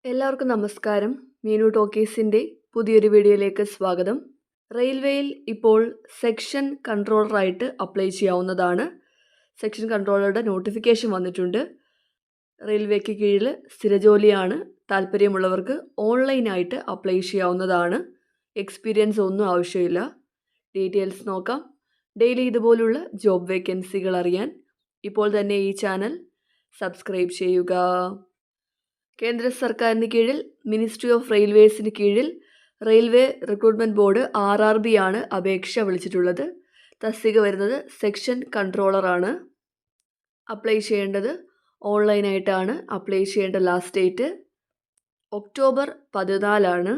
എല്ലാവർക്കും നമസ്കാരം. മീനു ടോക്കീസിൻ്റെ പുതിയൊരു വീഡിയോയിലേക്ക് സ്വാഗതം. റെയിൽവേയിൽ ഇപ്പോൾ സെക്ഷൻ കൺട്രോളറായിട്ട് അപ്ലൈ ചെയ്യാവുന്നതാണ്. സെക്ഷൻ കൺട്രോളറുടെ നോട്ടിഫിക്കേഷൻ വന്നിട്ടുണ്ട്. റെയിൽവേക്ക് കീഴിൽ സ്ഥിരജോലിയാണ്. താല്പര്യമുള്ളവർക്ക് ഓൺലൈനായിട്ട് അപ്ലൈ ചെയ്യാവുന്നതാണ്. എക്സ്പീരിയൻസ് ഒന്നും ആവശ്യമില്ല. ഡീറ്റെയിൽസ് നോക്കാം. ഡെയിലി ഇതുപോലുള്ള ജോബ് വേക്കൻസികൾ അറിയാൻ ഇപ്പോൾ തന്നെ ഈ ചാനൽ സബ്സ്ക്രൈബ് ചെയ്യുക. കേന്ദ്ര സർക്കാരിന് കീഴിൽ മിനിസ്ട്രി ഓഫ് റെയിൽവേസിന് കീഴിൽ റെയിൽവേ റിക്രൂട്ട്മെൻറ്റ് ബോർഡ് RRB ആണ് അപേക്ഷ വിളിച്ചിട്ടുള്ളത്. തസ്തിക വരുന്നത് സെക്ഷൻ കൺട്രോളറാണ്. അപ്ലൈ ചെയ്യേണ്ടത് ഓൺലൈനായിട്ടാണ്. അപ്ലൈ ചെയ്യേണ്ട ലാസ്റ്റ് ഡേറ്റ് ഒക്ടോബർ 14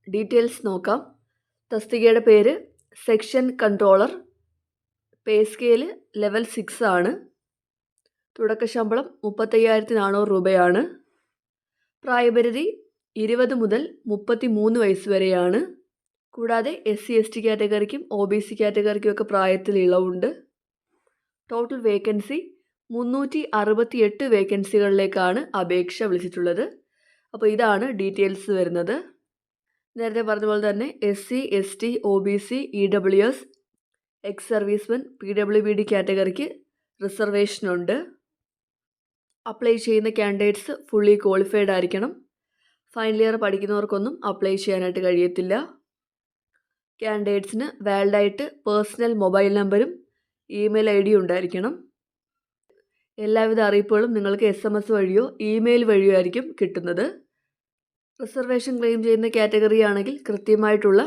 ഡീറ്റെയിൽസ് നോക്കാം. തസ്തികയുടെ പേര് section controller. Pay scale level 6 ആണ്. തുടക്ക ശമ്പളം 35,400 രൂപയാണ്. പ്രായപരിധി 20 മുതൽ 33 വയസ്സ് വരെയാണ്. കൂടാതെ SC/ST കാറ്റഗറിക്കും OBC കാറ്റഗറിക്കും ഒക്കെ പ്രായത്തിൽ ഇളവുണ്ട്. ടോട്ടൽ വേക്കൻസി 368 വേക്കൻസികളിലേക്കാണ് അപേക്ഷ വിളിച്ചിട്ടുള്ളത്. അപ്പോൾ ഇതാണ് ഡീറ്റെയിൽസ് വരുന്നത്. നേരത്തെ പറഞ്ഞ പോലെ തന്നെ SC/ST OBC EWS ex servicemen PWBD കാറ്റഗറിക്ക് റിസർവേഷനുണ്ട്. അപ്ലൈ ചെയ്യുന്ന കാൻഡിഡേറ്റ്സ് ഫുള്ളി ക്വാളിഫൈഡ് ആയിരിക്കണം. ഫൈനൽ ഇയർ പഠിക്കുന്നവർക്കൊന്നും അപ്ലൈ ചെയ്യാനായിട്ട് കഴിയത്തില്ല. കാൻഡിഡേറ്റ്സിന് വാലിഡായിട്ട് പേഴ്സണൽ മൊബൈൽ നമ്പറും ഇമെയിൽ ID ഉണ്ടായിരിക്കണം. എല്ലാവിധ അറിയിപ്പുകളും നിങ്ങൾക്ക് SMS വഴിയോ ഇമെയിൽ വഴിയോ ആയിരിക്കും കിട്ടുന്നത്. റിസർവേഷൻ ക്ലെയിം ചെയ്യുന്ന കാറ്റഗറി ആണെങ്കിൽ കൃത്യമായിട്ടുള്ള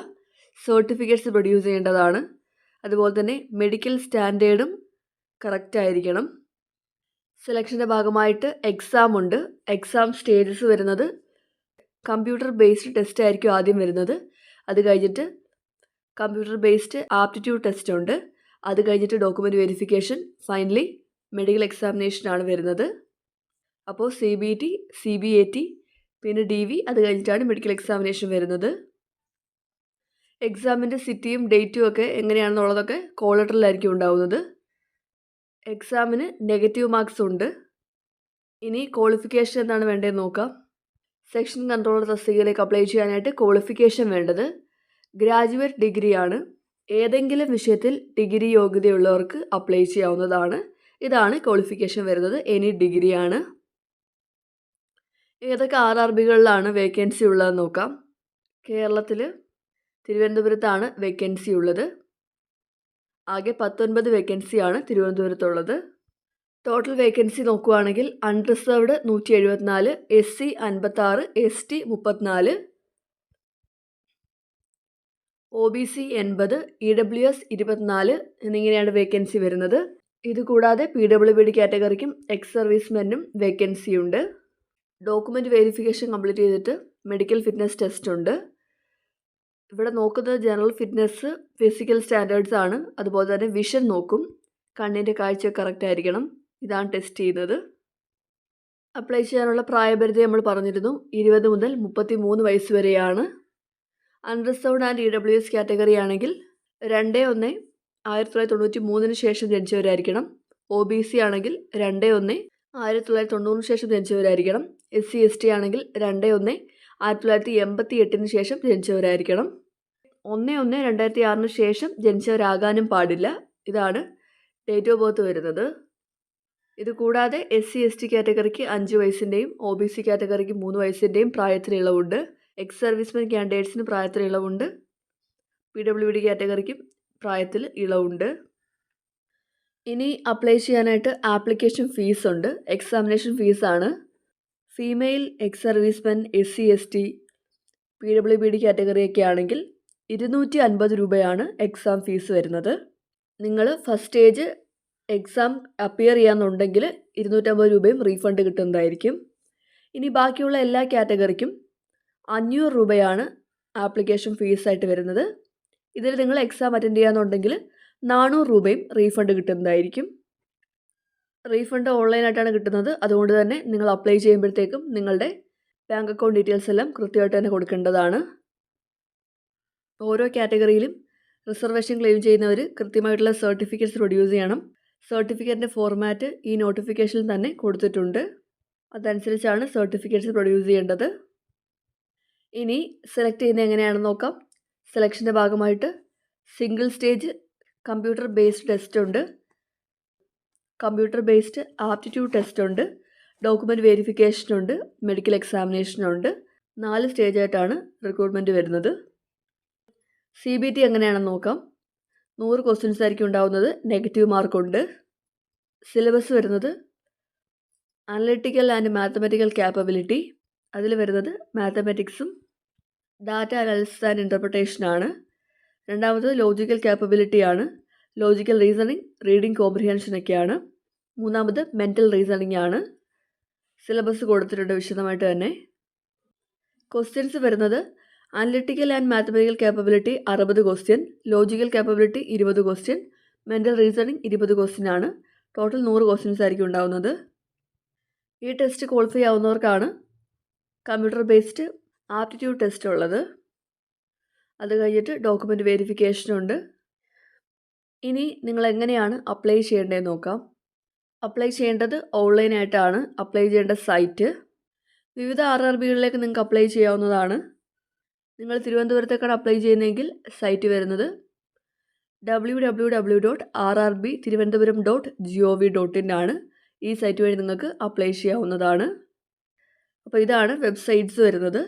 സർട്ടിഫിക്കറ്റ്സ് പ്രൊഡ്യൂസ് ചെയ്യേണ്ടതാണ്. അതുപോലെ തന്നെ മെഡിക്കൽ സ്റ്റാൻഡേർഡും കറക്റ്റ് ആയിരിക്കണം. സെലക്ഷൻ്റെ ഭാഗമായിട്ട് എക്സാം ഉണ്ട്. എക്സാം സ്റ്റേജസ് വരുന്നത് കമ്പ്യൂട്ടർ ബേസ്ഡ് ടെസ്റ്റ് ആയിരിക്കും ആദ്യം വരുന്നത്. അത് കഴിഞ്ഞിട്ട് കമ്പ്യൂട്ടർ ബേസ്ഡ് ആപ്റ്റിറ്റ്യൂഡ് ടെസ്റ്റ് ഉണ്ട്. അത് കഴിഞ്ഞിട്ട് ഡോക്യുമെൻറ്റ് വെരിഫിക്കേഷൻ, ഫൈനലി മെഡിക്കൽ എക്സാമിനേഷനാണ് വരുന്നത്. അപ്പോൾ CBT, CBAT, പിന്നെ DV, അത് കഴിഞ്ഞിട്ടാണ് മെഡിക്കൽ എക്സാമിനേഷൻ വരുന്നത്. എക്സാമിൻ്റെ സിറ്റിയും ഡേറ്റും ഒക്കെ എങ്ങനെയാണെന്നുള്ളതൊക്കെ കോൾ ലെറ്ററിലായിരിക്കും ഉണ്ടാവുന്നത്. എക്സാമിന് നെഗറ്റീവ് മാർക്സ് ഉണ്ട്. ഇനി ക്വാളിഫിക്കേഷൻ എന്താണ് വേണ്ടതെന്ന് നോക്കാം. സെക്ഷൻ കൺട്രോളർ തസ്തികയിലേക്ക് അപ്ലൈ ചെയ്യാനായിട്ട് ക്വാളിഫിക്കേഷൻ വേണ്ടത് ഗ്രാജുവേറ്റ് ഡിഗ്രിയാണ്. ഏതെങ്കിലും വിഷയത്തിൽ ഡിഗ്രി യോഗ്യതയുള്ളവർക്ക് അപ്ലൈ ചെയ്യാവുന്നതാണ്. ഇതാണ് ക്വാളിഫിക്കേഷൻ വരുന്നത്. എനി ഡിഗ്രിയാണ്. ഏതൊക്കെ RRBകളിലാണ് വേക്കൻസി ഉള്ളതെന്ന് നോക്കാം. കേരളത്തിൽ തിരുവനന്തപുരത്താണ് വേക്കൻസി ഉള്ളത്. ആകെ 19 വേക്കൻസിയാണ് തിരുവനന്തപുരത്തുള്ളത്. ടോട്ടൽ വേക്കൻസി നോക്കുകയാണെങ്കിൽ unreserved 174, SC 56, ST 34, OBC 80, EWS 24 എന്നിങ്ങനെയാണ് വേക്കൻസി വരുന്നത്. ഇതുകൂടാതെ PWBD കാറ്റഗറിക്കും എക്സ് സർവീസ്മെനും വേക്കൻസി ഉണ്ട്. ഡോക്യുമെൻറ്റ് വെരിഫിക്കേഷൻ കംപ്ലീറ്റ് ചെയ്തിട്ട് മെഡിക്കൽ ഫിറ്റ്നസ് ടെസ്റ്റ് ഉണ്ട്. ഇവിടെ നോക്കുന്നത് ജനറൽ ഫിറ്റ്നസ്, ഫിസിക്കൽ സ്റ്റാൻഡേർഡ്സ് ആണ്. അതുപോലെ തന്നെ വിഷൻ നോക്കും. കണ്ണിൻ്റെ കാഴ്ച കറക്റ്റ് ആയിരിക്കണം. ഇതാണ് ടെസ്റ്റ് ചെയ്യുന്നത്. അപ്ലൈ ചെയ്യാനുള്ള പ്രായപരിധി നമ്മൾ പറഞ്ഞിരുന്നു. 20 മുതൽ 33 വയസ്സ് വരെയാണ്. അൺറിസർവ്ഡ് ആൻഡ് EWS കാറ്റഗറി ആണെങ്കിൽ 2/1/1993 ശേഷം ജനിച്ചവരായിരിക്കണം. OBC ആണെങ്കിൽ 2/1/1990 ശേഷം ജനിച്ചവരായിരിക്കണം. SC/ST ആണെങ്കിൽ 2/1/1988 ശേഷം ജനിച്ചവരായിരിക്കണം. 1/1/2006 ശേഷം ജനിച്ചവരാകാനും പാടില്ല. ഇതാണ് ഡേറ്റ് ഓഫ് ബർത്ത് വരുന്നത്. ഇത് കൂടാതെ SC/ST കാറ്റഗറിക്ക് 5 വയസ്സിൻ്റെയും OBC കാറ്റഗറിക്ക് 3 വയസ്സിൻ്റെയും പ്രായത്തിൽ ഇളവുണ്ട്. എക്സ് സർവീസ്മെൻ കാൻഡിഡേറ്റ്സിന് പ്രായത്തിൽ ഇളവുണ്ട്. PWBD കാറ്റഗറിക്കും പ്രായത്തിൽ ഇളവുണ്ട്. ഇനി അപ്ലൈ ചെയ്യാനായിട്ട് ആപ്ലിക്കേഷൻ ഫീസ് ഉണ്ട്. എക്സാമിനേഷൻ ഫീസാണ്. Female ex servicemen, SC/ST, PWBD കാറ്റഗറിയൊക്കെ ആണെങ്കിൽ 250 രൂപയാണ് എക്സാം ഫീസ് വരുന്നത്. നിങ്ങൾ ഫസ്റ്റ് സ്റ്റേജ് എക്സാം അപ്പിയർ ചെയ്യാമെന്നുണ്ടെങ്കിൽ 250 രൂപയും റീഫണ്ട് കിട്ടുന്നതായിരിക്കും. ഇനി ബാക്കിയുള്ള എല്ലാ കാറ്റഗറിക്കും 500 രൂപയാണ് ആപ്ലിക്കേഷൻ ഫീസായിട്ട് വരുന്നത്. ഇതിൽ നിങ്ങൾ എക്സാം അറ്റൻഡ് ചെയ്യാമെന്നുണ്ടെങ്കിൽ 400 രൂപയും റീഫണ്ട് കിട്ടുന്നതായിരിക്കും. റീഫണ്ട് ഓൺലൈനായിട്ടാണ് കിട്ടുന്നത്. അതുകൊണ്ട് തന്നെ നിങ്ങൾ അപ്ലൈ ചെയ്യുമ്പോഴത്തേക്കും നിങ്ങളുടെ ബാങ്ക് അക്കൗണ്ട് ഡീറ്റെയിൽസ് എല്ലാം കൃത്യമായിട്ട് തന്നെ കൊടുക്കേണ്ടതാണ്. ഓരോ കാറ്റഗറിയിലും റിസർവേഷൻ ക്ലെയിം ചെയ്യുന്നവർ കൃത്യമായിട്ടുള്ള സർട്ടിഫിക്കറ്റ്സ് പ്രൊഡ്യൂസ് ചെയ്യണം. സർട്ടിഫിക്കറ്റിൻ്റെ ഫോർമാറ്റ് ഈ നോട്ടിഫിക്കേഷനിൽ തന്നെ കൊടുത്തിട്ടുണ്ട്. അതനുസരിച്ചാണ് സർട്ടിഫിക്കറ്റ്സ് പ്രൊഡ്യൂസ് ചെയ്യേണ്ടത്. ഇനി സെലക്ട് ചെയ്യുന്നത് എങ്ങനെയാണെന്ന് നോക്കാം. സെലക്ഷൻ്റെ ഭാഗമായിട്ട് single stage computer based test ഉണ്ട്, കമ്പ്യൂട്ടർ ബേസ്ഡ് ആപ്റ്റിറ്റ്യൂഡ് ടെസ്റ്റ് ഉണ്ട്, ഡോക്യുമെൻറ്റ് വെരിഫിക്കേഷൻ ഉണ്ട്, മെഡിക്കൽ എക്സാമിനേഷൻ ഉണ്ട്. 4 സ്റ്റേജായിട്ടാണ് റിക്രൂട്ട്മെൻറ്റ് വരുന്നത്. CBT എങ്ങനെയാണെന്ന് നോക്കാം. 100 ക്വസ്റ്റ്യൻസ് ആയിരിക്കും ഉണ്ടാവുന്നത്. നെഗറ്റീവ് മാർക്കുണ്ട്. സിലബസ് വരുന്നത് അനലിറ്റിക്കൽ ആൻഡ് മാത്തമാറ്റിക്കൽ ക്യാപ്പബിലിറ്റി, അതിൽ വരുന്നത് മാത്തമാറ്റിക്സും ഡാറ്റ അനാലിസിസ് ആൻഡ് ഇൻ്റർപ്രിട്ടേഷനാണ്. രണ്ടാമത് ലോജിക്കൽ ക്യാപ്പബിലിറ്റിയാണ്. ലോജിക്കൽ റീസണിങ്, റീഡിംഗ് കോംപ്രിഹെൻഷനൊക്കെയാണ്. മൂന്നാമത് മെൻ്റൽ റീസണിങ് ആണ്. സിലബസ് കൊടുത്തിട്ടുണ്ട് വിശദമായിട്ട് തന്നെ. ക്വസ്റ്റ്യൻസ് വരുന്നത് analytical and mathematical capability 60 question, logical capability 20 question, mental reasoning 20 question ആണ്. ടോട്ടൽ 100 ക്വസ്റ്റ്യൻസ് ആയിരിക്കും ഉണ്ടാവുന്നത്. ഈ ടെസ്റ്റ് ക്വാളിഫൈ ആവുന്നവർക്കാണ് കമ്പ്യൂട്ടർ ബേസ്ഡ് ആപ്റ്റിറ്റ്യൂഡ് ടെസ്റ്റ് ഉള്ളത്. അത് കഴിഞ്ഞിട്ട് ഡോക്യുമെൻറ്റ് വെരിഫിക്കേഷനുണ്ട്. ഇനി നിങ്ങൾ എങ്ങനെയാണ് അപ്ലൈ ചെയ്യേണ്ടതെന്ന് നോക്കാം. അപ്ലൈ ചെയ്യേണ്ടത് ഓൺലൈനായിട്ടാണ്. അപ്ലൈ ചെയ്യേണ്ട സൈറ്റ് വിവിധ RRBകളിലേക്ക് നിങ്ങൾക്ക് അപ്ലൈ ചെയ്യാവുന്നതാണ്. നിങ്ങൾ തിരുവനന്തപുരത്തേക്കാണ് അപ്ലൈ ചെയ്യുന്നതെങ്കിൽ സൈറ്റ് വരുന്നത് www.rrbtiruvananthapuram.gov.in ആണ്. ഈ സൈറ്റ് വഴി നിങ്ങൾക്ക് അപ്ലൈ ചെയ്യാവുന്നതാണ്. അപ്പോൾ ഇതാണ് വെബ്സൈറ്റ്സ് വരുന്നത്.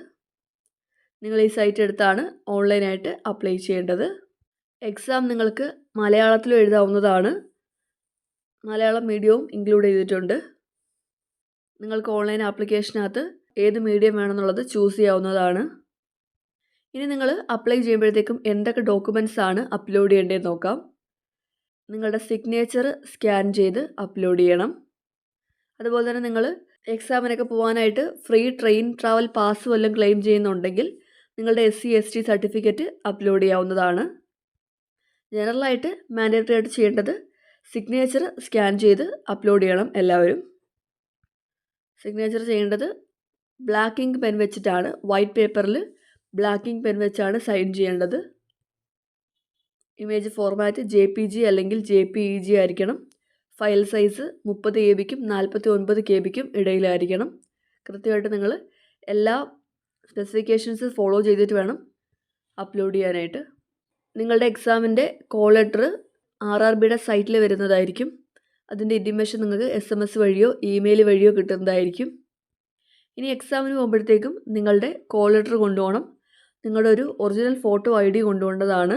നിങ്ങൾ ഈ സൈറ്റ് എടുത്താണ് ഓൺലൈനായിട്ട് അപ്ലൈ ചെയ്യേണ്ടത്. എക്സാം നിങ്ങൾക്ക് മലയാളത്തിലും എഴുതാവുന്നതാണ്. മലയാളം മീഡിയവും ഇൻക്ലൂഡ് ചെയ്തിട്ടുണ്ട്. നിങ്ങൾക്ക് ഓൺലൈൻ ആപ്ലിക്കേഷനകത്ത് ഏത് മീഡിയം വേണമെന്നുള്ളത് ചൂസ് ചെയ്യാവുന്നതാണ്. ഇനി നിങ്ങൾ അപ്ലൈ ചെയ്യുമ്പോഴത്തേക്കും എന്തൊക്കെ ഡോക്യുമെൻറ്റ്സ് ആണ് അപ്ലോഡ് ചെയ്യേണ്ടതെന്ന് നോക്കാം. നിങ്ങളുടെ സിഗ്നേച്ചർ സ്കാൻ ചെയ്ത് അപ്ലോഡ് ചെയ്യണം. അതുപോലെ തന്നെ നിങ്ങൾ എക്സാമിനൊക്കെ പോകാനായിട്ട് ഫ്രീ ട്രെയിൻ ട്രാവൽ പാസ് വല്ലതും ക്ലെയിം ചെയ്യുന്നുണ്ടെങ്കിൽ നിങ്ങളുടെ SC/ST സർട്ടിഫിക്കറ്റ് അപ്ലോഡ് ചെയ്യാവുന്നതാണ്. ജനറലായിട്ട് മാൻഡേറ്ററി ആയിട്ട് ചെയ്യേണ്ടത് സിഗ്നേച്ചർ സ്കാൻ ചെയ്ത് അപ്ലോഡ് ചെയ്യണം എല്ലാവരും. സിഗ്നേച്ചർ ചെയ്യേണ്ടത് ബ്ലാക്ക് ഇങ്ക് പെൻ വെച്ചിട്ടാണ്. വൈറ്റ് പേപ്പറിൽ ബ്ലാക്ക് ഇങ്ക് പെൻ വെച്ചാണ് സൈൻ ചെയ്യേണ്ടത്. ഇമേജ് ഫോർമാറ്റ് JPG അല്ലെങ്കിൽ JPEG ആയിരിക്കണം. File size 30 KB-ക്കും 49 KB-ക്കും ഇടയിലായിരിക്കണം. കൃത്യമായിട്ട് നിങ്ങൾ എല്ലാ സ്പെസിഫിക്കേഷൻസ് ഫോളോ ചെയ്തിട്ട് വേണം അപ്ലോഡ് ചെയ്യാനായിട്ട്. നിങ്ങളുടെ എക്സാമിൻ്റെ കോൾ ലെറ്റർ RRBയുടെ സൈറ്റിൽ വരുന്നതായിരിക്കും. അതിൻ്റെ ഇൻറ്റിമേഷൻ നിങ്ങൾക്ക് SMS വഴിയോ ഇമെയിൽ വഴിയോ കിട്ടുന്നതായിരിക്കും. ഇനി എക്സാമിന് പോകുമ്പോഴത്തേക്കും നിങ്ങളുടെ കോൾ ലെറ്റർ കൊണ്ടുപോകണം. നിങ്ങളുടെ ഒരു ഒറിജിനൽ ഫോട്ടോ ID കൊണ്ടുപോകേണ്ടതാണ്.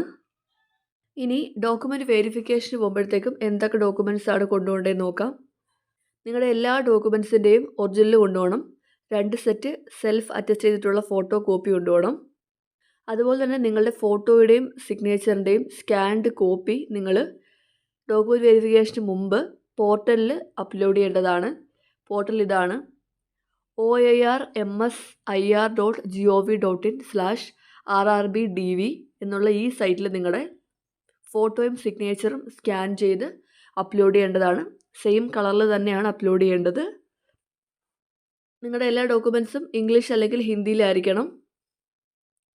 ഇനി ഡോക്യുമെൻറ്റ് വെരിഫിക്കേഷന് പോകുമ്പോഴത്തേക്കും എന്തൊക്കെ ഡോക്യുമെൻറ്റ്സ് ആണ് കൊണ്ടുപോകേണ്ടതെന്ന് നോക്കാം. നിങ്ങളുടെ എല്ലാ ഡോക്യുമെൻറ്റ്സിൻ്റെയും ഒറിജിനൽ കൊണ്ടുപോകണം. 2 സെറ്റ് സെൽഫ് അറ്റസ്റ്റ് ചെയ്തിട്ടുള്ള ഫോട്ടോ കോപ്പി കൊണ്ടുപോകണം. അതുപോലെ തന്നെ നിങ്ങളുടെ ഫോട്ടോയുടെയും സിഗ്നേച്ചറിൻ്റെയും സ്കാൻഡ് കോപ്പി നിങ്ങൾ ഡോക്യുമെൻറ്റ് വെരിഫിക്കേഷന് മുമ്പ് പോർട്ടലിൽ അപ്ലോഡ് ചെയ്യേണ്ടതാണ്. പോർട്ടൽ ഇതാണ് oirmsir.gov.in/rrbdv എന്നുള്ള ഈ സൈറ്റിൽ നിങ്ങളുടെ ഫോട്ടോയും സിഗ്നേച്ചറും സ്കാൻ ചെയ്ത് അപ്ലോഡ് ചെയ്യേണ്ടതാണ്. സെയിം കളറിൽ തന്നെയാണ് അപ്ലോഡ് ചെയ്യേണ്ടത്. നിങ്ങളുടെ എല്ലാ ഡോക്യുമെൻറ്റ്സും ഇംഗ്ലീഷ് അല്ലെങ്കിൽ ഹിന്ദിയിലായിരിക്കണം.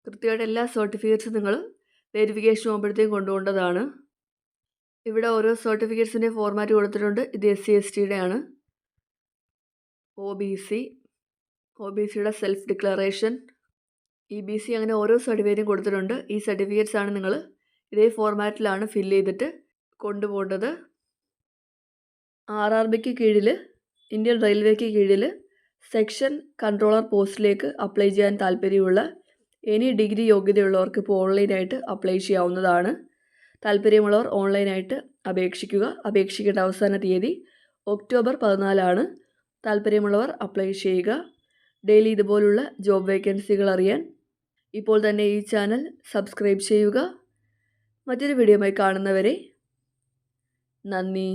കൃത്യമായിട്ട് എല്ലാ സർട്ടിഫിക്കറ്റ്സും നിങ്ങൾ വെരിഫിക്കേഷൻ പോകുമ്പോഴത്തേക്കും കൊണ്ടുപോകേണ്ടതാണ്. ഇവിടെ ഓരോ സർട്ടിഫിക്കറ്റ്സിൻ്റെ ഫോർമാറ്റ് കൊടുത്തിട്ടുണ്ട്. ഇത് SC/STയുടെ ആണ്. OBCയുടെ സെൽഫ് ഡിക്ലറേഷൻ, EBC അങ്ങനെ ഓരോ സർട്ടിഫിക്കറ്റും കൊടുത്തിട്ടുണ്ട്. ഈ സർട്ടിഫിക്കറ്റ്സ് ആണ് നിങ്ങൾ ഇതേ ഫോർമാറ്റിലാണ് ഫില്ല് ചെയ്തിട്ട് കൊണ്ടുപോകേണ്ടത്. RRBക്ക് കീഴിൽ, ഇന്ത്യൻ റെയിൽവേക്ക് കീഴിൽ സെക്ഷൻ കൺട്രോളർ പോസ്റ്റിലേക്ക് അപ്ലൈ ചെയ്യാൻ താല്പര്യമുള്ള എനി ഡിഗ്രി യോഗ്യതയുള്ളവർക്ക് ഇപ്പോൾ ഓൺലൈനായിട്ട് അപ്ലൈ ചെയ്യാവുന്നതാണ്. താല്പര്യമുള്ളവർ ഓൺലൈനായിട്ട് അപേക്ഷിക്കുക. അപേക്ഷിക്കേണ്ട അവസാന തീയതി ഒക്ടോബർ 14 ആണ്. താല്പര്യമുള്ളവർ അപ്ലൈ ചെയ്യുക. ഡെയിലി ഇതുപോലുള്ള ജോബ് വേക്കൻസികൾ അറിയാൻ ഇപ്പോൾ തന്നെ ഈ ചാനൽ സബ്സ്ക്രൈബ് ചെയ്യുക. മറ്റൊരു വീഡിയോയുമായി കാണുന്നവരെ നന്ദി.